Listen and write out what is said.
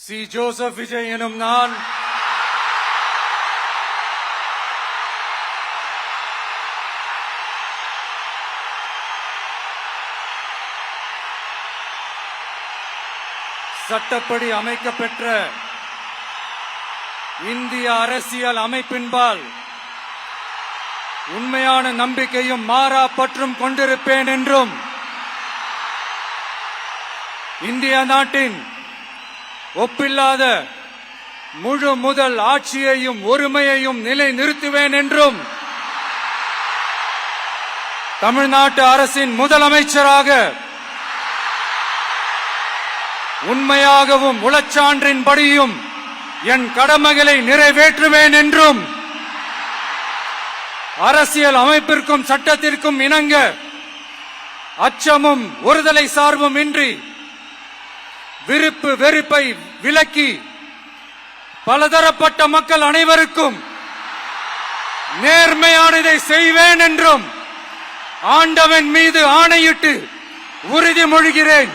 C. Joseph Vijay எனும் நான் சட்டப்படி அமைக்கப்பெற்ற இந்திய அரசியல் அமைப்பின்பால் உண்மையான நம்பிக்கையும் மாறா பற்றும் கொண்டிருப்பேன் என்றும் இந்திய நாட்டின் ஒப்பில்லாத முழு முதல் ஆட்சியையும் ஒருமையையும் நிலைநிறுத்துவேன் என்றும் தமிழ்நாட்டு அரசின் முதலமைச்சராக உண்மையாகவும் உளச்சான்றின்படியும் என் கடமைகளை நிறைவேற்றுவேன் என்றும் அரசியல் அமைப்பிற்கும் சட்டத்திற்கும் இணங்க அச்சமும் ஒருதலை சார்பும் இன்றி விருப்பு வெறுப்பை விலக்கி பலதரப்பட்ட மக்கள் அனைவருக்கும் நேர்மையானதை செய்வேன் என்றும் ஆண்டவன் மீது ஆணையிட்டு உறுதிமொழிகிறேன்.